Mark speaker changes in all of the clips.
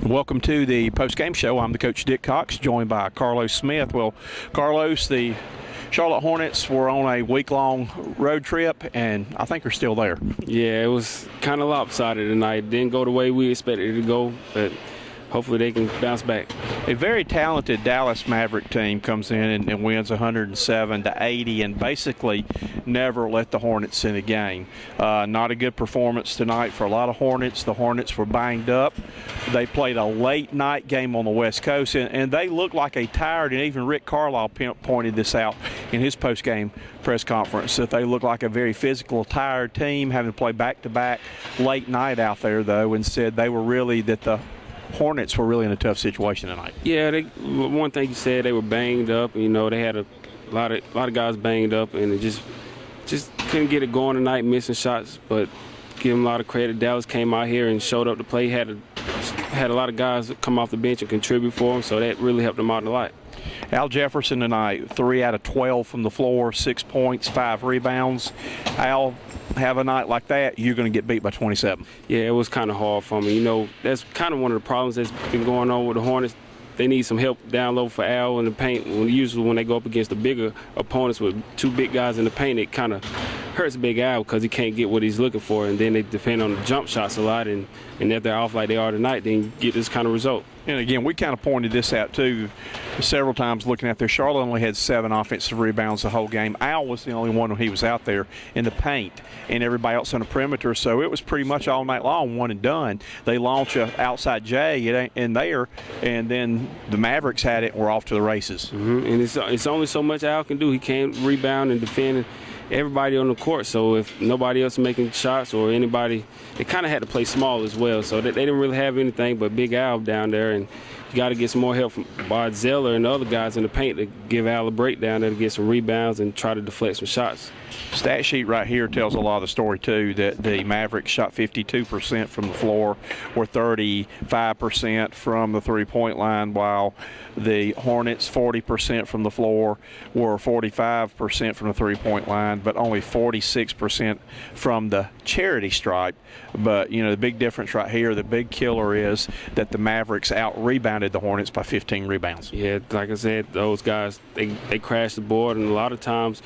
Speaker 1: Welcome to the post-game show. I'm the coach, Dick Cox, joined by Carlos Smith. Well, Carlos, the Charlotte Hornets were on a week-long road trip, and I think are still there.
Speaker 2: Yeah, it was kind of lopsided tonight. Didn't go the way we expected it to go, but hopefully they can bounce back.
Speaker 1: A very talented Dallas Maverick team comes in and wins 107-80 and basically never let the Hornets in a game. Not a good performance tonight for a lot of Hornets. The Hornets were banged up. They played a late night game on the West Coast, and they looked like a tired, and even Rick Carlisle pointed this out in his post-game press conference, that they looked like a very physical, tired team, having to play back-to-back late night out there, though, and said they were really that the Hornets were really in a tough situation tonight.
Speaker 2: Yeah, one thing you said, they were banged up. You know, they had a lot of guys banged up, and it just couldn't get it going tonight, missing shots. But give them a lot of credit. Dallas came out here and showed up to play. Had a lot of guys come off the bench and contribute for them, so that really helped them out a lot.
Speaker 1: Al Jefferson tonight, 3 out of 12 from the floor, 6 points, 5 rebounds. Al, have a night like that, you're going to get beat by 27.
Speaker 2: Yeah, it was kind of hard for me. You know, that's kind of one of the problems that's been going on with the Hornets. They need some help down low for Al in the paint. Usually when they go up against the bigger opponents with two big guys in the paint, it kind of hurts Big Al because he can't get what he's looking for, and then they depend on the jump shots a lot, and if they're off like they are tonight, then you get this kind of result.
Speaker 1: And again, we kind of pointed this out too several times looking out there. Charlotte only had 7 offensive rebounds the whole game. Al was the only one when he was out there in the paint, and everybody else on the perimeter. So it was pretty much all night long, one and done. They launch a outside J in there, and then the Mavericks had it and were off to the races.
Speaker 2: And it's only so much Al can do. He can't rebound and defend everybody on the court. So if nobody else is making shots or anybody, they kind of had to play small as well. So they didn't really have anything but Big Al down there, and you got to get some more help from Bart Zeller and the other guys in the paint to give Al a break down there to get some rebounds and try to deflect some shots.
Speaker 1: Stat sheet right here tells a lot of the story too, that the Mavericks shot 52% from the floor, or 35% from the three-point line, while the Hornets 40% from the floor, were 45% from the three-point line, but only 46% from the charity stripe. But you know, the big difference right here, the big killer, is that the Mavericks out-rebounded the Hornets by 15 rebounds.
Speaker 2: Yeah, like I said, those guys, they crashed the board, and a lot of times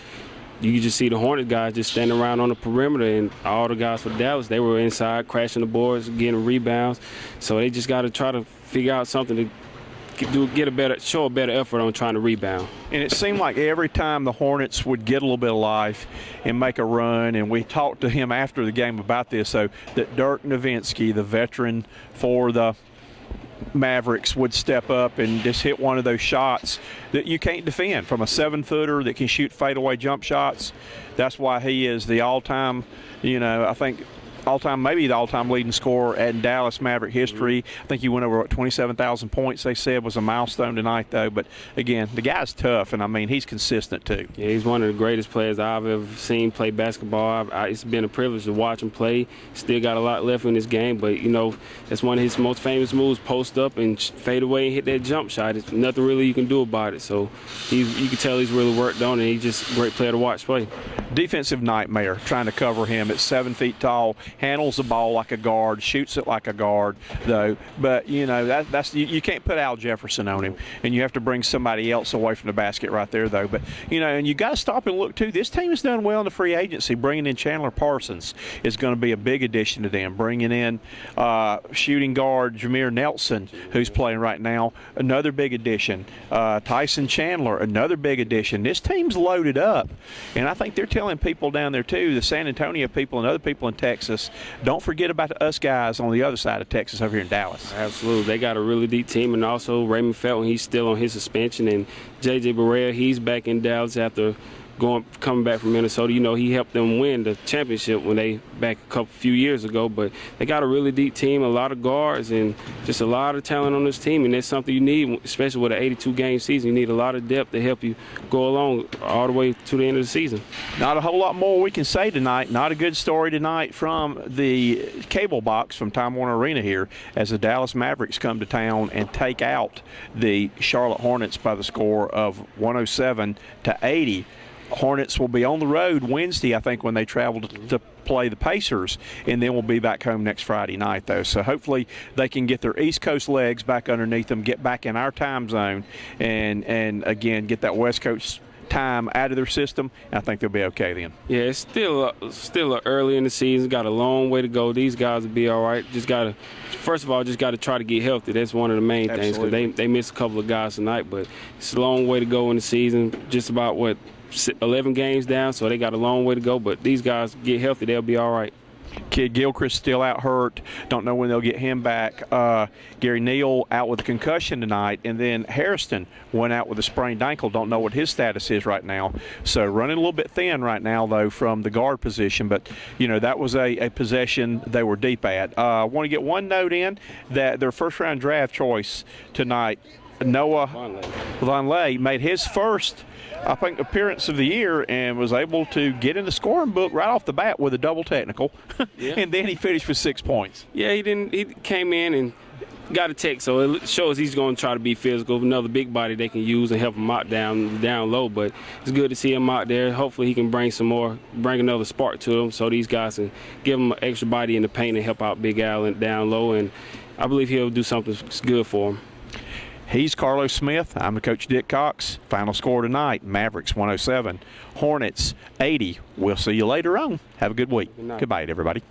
Speaker 2: you just see the Hornet guys just standing around on the perimeter, and all the guys for Dallas, they were inside crashing the boards, getting rebounds. So they just got to try to figure out something to show a better effort on trying to rebound.
Speaker 1: And it seemed like every time the Hornets would get a little bit of life and make a run, and we talked to him after the game about this, so that Dirk Nowitzki, the veteran for the Mavericks, would step up and just hit one of those shots that you can't defend from a 7-footer that can shoot fadeaway jump shots. That's why he is the all-time, I think maybe the all-time leading scorer in Dallas Maverick history. I think he went over 27,000 points, they said, was a milestone tonight, though. But again, the guy's tough, and I mean, he's consistent too.
Speaker 2: Yeah, he's one of the greatest players I've ever seen play basketball. It's been a privilege to watch him play. Still got a lot left in his game, but that's one of his most famous moves: post up and fade away and hit that jump shot. It's nothing really you can do about it. So you can tell he's really worked on it. He's just a great player to watch play.
Speaker 1: Defensive nightmare trying to cover him at 7 feet tall. Handles the ball like a guard, shoots it like a guard, though. But that's you can't put Al Jefferson on him, and you have to bring somebody else away from the basket right there, though. But and you got to stop and look too. This team has done well in the free agency. Bringing in Chandler Parsons is going to be a big addition to them. Bringing in shooting guard Jameer Nelson, who's playing right now, another big addition. Tyson Chandler, another big addition. This team's loaded up, and I think they're telling people down there too, the San Antonio people and other people in Texas, don't forget about us guys on the other side of Texas over here in Dallas.
Speaker 2: Absolutely. They got a really deep team, and also Raymond Felton, he's still on his suspension, and J.J. Barea, he's back in Dallas after coming back from Minnesota. He helped them win the championship when they back a few years ago. But they got a really deep team, a lot of guards, and just a lot of talent on this team. And that's something you need, especially with an 82-game season. You need a lot of depth to help you go along all the way to the end of the season.
Speaker 1: Not a whole lot more we can say tonight. Not a good story tonight from the cable box from Time Warner Arena here, as the Dallas Mavericks come to town and take out the Charlotte Hornets by the score of 107-80. Hornets will be on the road Wednesday, I think, when they travel to play the Pacers, and then we'll be back home next Friday night, though. So hopefully they can get their East Coast legs back underneath them, get back in our time zone, and again, get that West Coast time out of their system, and I think they'll be okay then.
Speaker 2: Yeah, it's still early in the season. Got a long way to go. These guys will be all right. First of all, just got to try to get healthy. That's one of the main things, because they missed a couple of guys tonight, but it's a long way to go in the season. Just about 11 games down, so they got a long way to go. But these guys get healthy, they'll be all right.
Speaker 1: Kid Gilchrist still out hurt. Don't know when they'll get him back. Gary Neal out with a concussion tonight, and then Harrison went out with a sprained ankle. Don't know what his status is right now. So running a little bit thin right now, though, from the guard position. But, that was a possession they were deep at. I want to get one note in that their first-round draft choice tonight, Noah Vonleh, made his first, I think, appearance of the year and was able to get in the scoring book right off the bat with a double technical. Yeah. And then he finished with 6 points.
Speaker 2: Yeah, he came in and got a tech, so it shows he's going to try to be physical. Another big body they can use and help him out down low. But it's good to see him out there. Hopefully he can bring another spark to them, so these guys can give him an extra body in the paint and help out Big Al down low. And I believe he'll do something good for him.
Speaker 1: He's Carlos Smith. I'm the coach, Dick Cox. Final score tonight, Mavericks 107, Hornets 80. We'll see you later on. Have a good week. Good night, everybody.